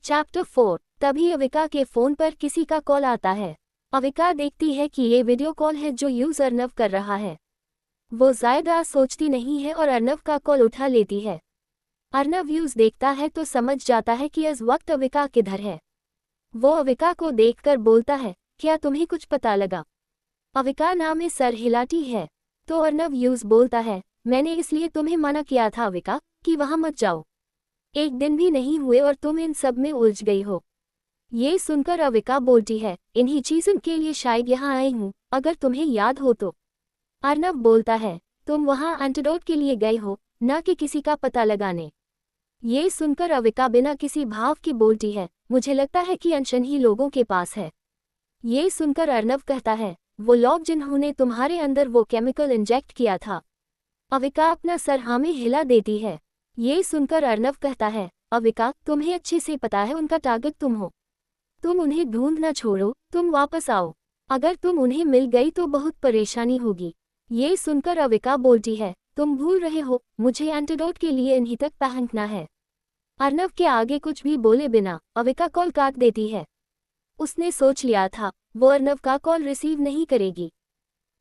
Chapter 4। तभी अविका के phone पर किसी का कॉल आता है। अविका देखती है कि ये वीडियो कॉल है जो यूज अर्नव कर रहा है। वो ज्यादा सोचती नहीं है और अर्नव का कॉल उठा लेती है। अर्नव यूज देखता है तो समझ जाता है कि इस वक्त अविका किधर है। वो अविका को देखकर बोलता है, क्या तुम्हें कुछ पता लगा? अविका नाम में सर हिलाती है। तो अर्नव यूज बोलता है, मैंने इसलिए तुम्हें मना किया था अविका कि वहां मत जाओ। एक दिन भी नहीं हुए और तुम इन सब में उलझ गई हो। ये सुनकर अविका बोलती है, इन्हीं चीज़ों के लिए शायद यहाँ आई हूँ, अगर तुम्हें याद हो तो। अर्नव बोलता है, तुम वहाँ एंटीडोट के लिए गए हो, न कि किसी का पता लगाने। ये सुनकर अविका बिना किसी भाव की बोलती है, मुझे लगता है कि अनशन ही लोगों के पास है। ये सुनकर अर्नव कहता है, वो लोग जिन्होंने तुम्हारे अंदर वो केमिकल इंजेक्ट किया था। अविका अपना सर हाँ में हिला देती है। ये सुनकर अर्नव कहता है, अविका तुम्हें अच्छे से पता है उनका टारगेट तुम हो। तुम उन्हें ढूंढ ना छोड़ो, तुम वापस आओ। अगर तुम उन्हें मिल गई तो बहुत परेशानी होगी। ये सुनकर अविका बोलती है, तुम भूल रहे हो, मुझे एंटीडोट के लिए इन्हीं तक पहुंचना है। अर्नव के आगे कुछ भी बोले बिना अविका कॉल काट देती है। उसने सोच लिया था वो अर्नव का कॉल रिसीव नहीं करेगी।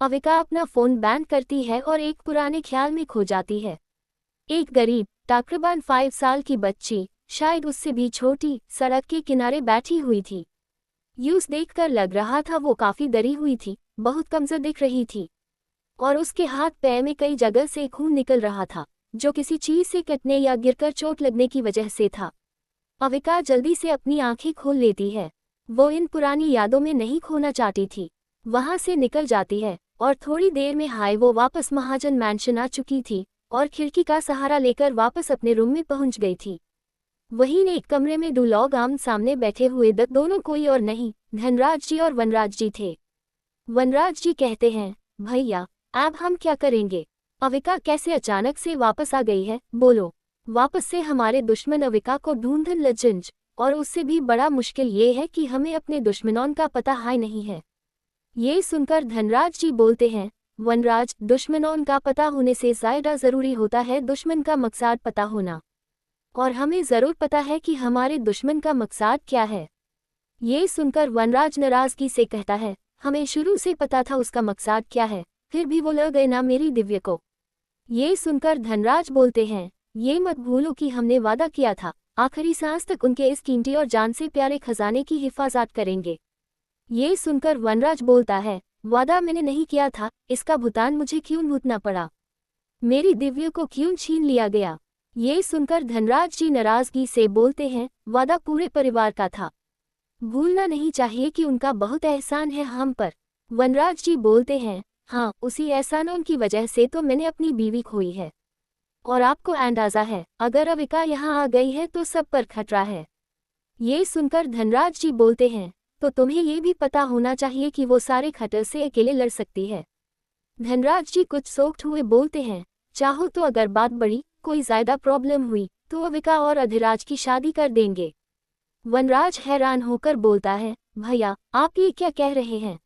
अविका अपना फोन बैंड करती है और एक पुराने ख्याल में खो जाती है। एक गरीब तकरीबन 5 साल की बच्ची, शायद उससे भी छोटी, सड़क के किनारे बैठी हुई थी। यूस देखकर लग रहा था वो काफी डरी हुई थी, बहुत कमजोर दिख रही थी और उसके हाथ पैर में कई जगह से खून निकल रहा था, जो किसी चीज से कटने या गिरकर चोट लगने की वजह से था। अविका जल्दी से अपनी आंखें खोल लेती है। वो इन पुरानी यादों में नहीं खोना चाहती थी। वहां से निकल जाती है और थोड़ी देर में वो वापस महाजन मैंशन आ चुकी थी और खिड़की का सहारा लेकर वापस अपने रूम में पहुंच गई थी। वहीं एक कमरे में 2 लोग आमने सामने बैठे हुए दोनों कोई और नहीं, धनराज जी और वनराज जी थे। वनराज जी कहते हैं, भैया अब हम क्या करेंगे? अविका कैसे अचानक से वापस आ गई है, बोलो। वापस से हमारे दुश्मन अविका को ढूंढन लजंज, और उससे भी बड़ा मुश्किल ये है कि हमें अपने दुश्मनों का पता हाय नहीं है। ये सुनकर धनराज जी बोलते हैं, वनराज, दुश्मनों का पता होने से ज्यादा जरूरी होता है दुश्मन का मकसद पता होना, और हमें जरूर पता है कि हमारे दुश्मन का मकसद क्या है। ये सुनकर वनराज नाराजगी से कहता है, हमें शुरू से पता था उसका मकसद क्या है, फिर भी वो ले गए ना मेरी दिव्य को। ये सुनकर धनराज बोलते हैं, ये मत भूलो कि हमने वादा किया था आखिरी सांस तक उनके इस कीमती और जान से प्यारे खजाने की हिफाजत करेंगे। ये सुनकर वनराज बोलता है, वादा मैंने नहीं किया था, इसका भुगतान मुझे क्यों भुगतना पड़ा? मेरी दिव्य को क्यों छीन लिया गया? ये सुनकर धनराज जी नाराजगी से बोलते हैं, वादा पूरे परिवार का था, भूलना नहीं चाहिए कि उनका बहुत एहसान है हम पर। वनराज जी बोलते हैं, हाँ, उसी एहसानों की वजह से तो मैंने अपनी बीवी खोई है, और आपको अंदाजा है अगर अविका यहाँ आ गई है तो सब पर खतरा है। ये सुनकर धनराज जी बोलते हैं, तो तुम्हें ये भी पता होना चाहिए कि वो सारे खतरे से अकेले लड़ सकती है। धनराज जी कुछ सोचते हुए बोलते हैं, चाहो तो अगर बात बड़ी कोई ज्यादा प्रॉब्लम हुई तो अविका और अधिराज की शादी कर देंगे। वनराज हैरान होकर बोलता है, भैया आप ये क्या कह रहे हैं?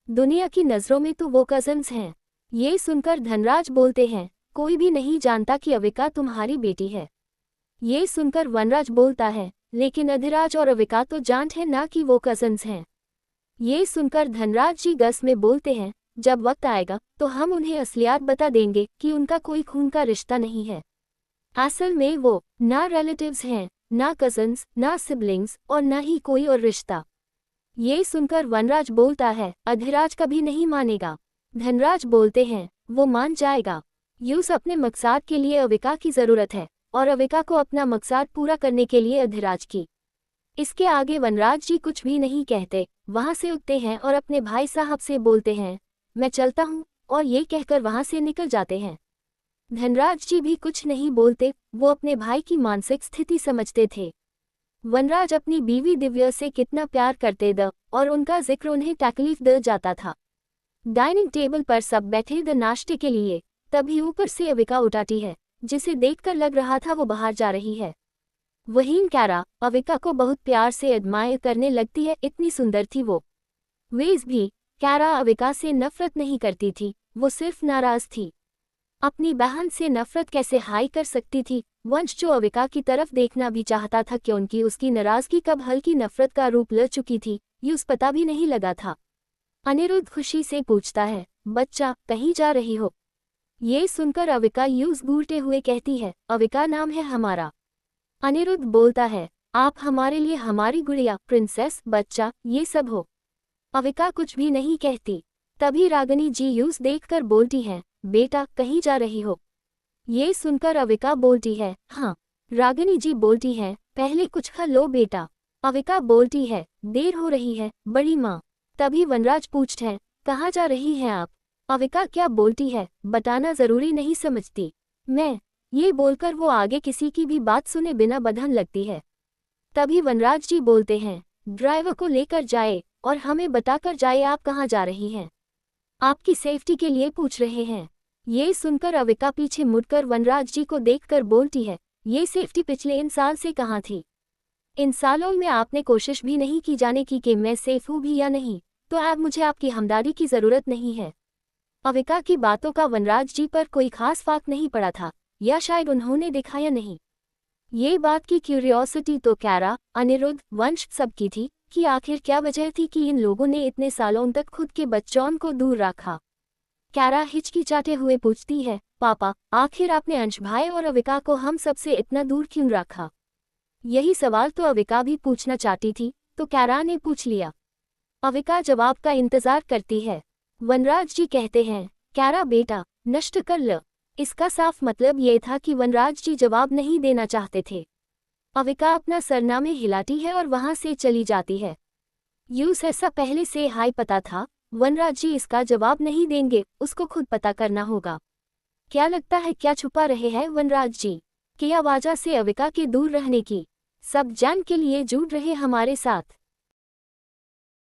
दुनिया की नजरों में तो वो कजन्स हैं। ये सुनकर धनराज बोलते हैं, कोई भी नहीं जानता कि अविका तुम्हारी बेटी है। ये सुनकर वनराज बोलता है, लेकिन अधिराज और अविका तो जानते हैं ना कि वो कजन्स हैं। ये सुनकर धनराज जी गस में बोलते हैं, जब वक्त आएगा तो हम उन्हें असलियत बता देंगे कि उनका कोई खून का रिश्ता नहीं है। असल में वो ना रिलेटिव्स हैं, ना कजन्स, ना सिबलिंग्स, और ना ही कोई और रिश्ता। ये सुनकर वनराज बोलता है, अधिराज कभी नहीं मानेगा। धनराज बोलते हैं, वो मान जाएगा। यूस अपने मकसद के लिए अविका की जरूरत है और अविका को अपना मकसद पूरा करने के लिए अधिराज की। इसके आगे वनराज जी कुछ भी नहीं कहते, वहां से उठते हैं और अपने भाई साहब से बोलते हैं, मैं चलता हूँ, और ये कहकर वहां से निकल जाते हैं। धनराज जी भी कुछ नहीं बोलते, वो अपने भाई की मानसिक स्थिति समझते थे। वनराज अपनी बीवी दिव्या से कितना प्यार करते थे और उनका जिक्र उन्हें तकलीफ दे जाता था। डाइनिंग टेबल पर सब बैठे थे नाश्ते के लिए, तभी ऊपर से अविका उठाती है, जिसे देखकर लग रहा था वो बाहर जा रही है। वहीं कैरा अविका को बहुत प्यार से एडमायर करने लगती है, इतनी सुंदर थी वो। वेज भी कैरा अविका से नफरत नहीं करती थी, वो सिर्फ नाराज थी। अपनी बहन से नफरत कैसे हाई कर सकती थी। वंश जो अविका की तरफ देखना भी चाहता था क्योंकि उसकी नाराजगी कब हल्की नफरत का रूप ले चुकी थी, यूज पता भी नहीं लगा था। अनिरुद्ध खुशी से पूछता है, बच्चा कहीं जा रही हो? ये सुनकर अविका यूज घूरते हुए कहती है, अविका नाम है हमारा। अनिरुद्ध बोलता है, आप हमारे लिए हमारी गुड़िया, प्रिंसेस, बच्चा, ये सब हो। अविका कुछ भी नहीं कहती। तभी रागिनी जी यूज देखकर बोलती हैं, बेटा कहीं जा रही हो? ये सुनकर अविका बोलती है, हाँ। रागिनी जी बोलती हैं, पहले कुछ खा लो बेटा। अविका बोलती है, देर हो रही है बड़ी माँ। तभी वनराज पूछते हैं, कहाँ जा रही हैं आप? अविका क्या बोलती है, बताना जरूरी नहीं समझती मैं। ये बोलकर वो आगे किसी की भी बात सुने बिना बंधन लगती है। तभी वनराज जी बोलते हैं, ड्राइवर को लेकर जाए और हमें बताकर जाए आप कहाँ जा रही हैं। आपकी सेफ्टी के लिए पूछ रहे हैं। ये सुनकर अविका पीछे मुड़कर वनराज जी को देखकर बोलती है, ये सेफ्टी पिछले इन साल से कहाँ थी? इन सालों में आपने कोशिश भी नहीं की जाने की कि मैं सेफ हूँ भी या नहीं, तो अब मुझे आपकी हमदर्दी की जरूरत नहीं है। अविका की बातों का वनराज जी पर कोई खास फर्क नहीं पड़ा था, या शायद उन्होंने दिखाया नहीं। ये बात की क्यूरियोसिटी तो कैरा, अनिरुद्ध, वंश सबकी थी कि आखिर क्या वजह थी कि इन लोगों ने इतने सालों तक खुद के बच्चों को दूर रखा। कैरा हिचकिचाते हुए पूछती है, पापा आखिर आपने अंश भाई और अविका को हम सबसे इतना दूर क्यों रखा? यही सवाल तो अविका भी पूछना चाहती थी, तो कैरा ने पूछ लिया। अविका जवाब का इंतजार करती है। वनराज जी कहते हैं, कैरा बेटा नष्ट कर ल। इसका साफ मतलब ये था कि वनराज जी जवाब नहीं देना चाहते थे। अविका अपना सरनामे हिलाती है और वहां से चली जाती है। यूस ऐसा पहले से हाई पता था, वनराज जी इसका जवाब नहीं देंगे, उसको खुद पता करना होगा। क्या लगता है क्या छुपा रहे हैं वनराज जी? क्या वजह से अविका के दूर रहने की? सब जान के लिए जुड़ रहे हमारे साथ।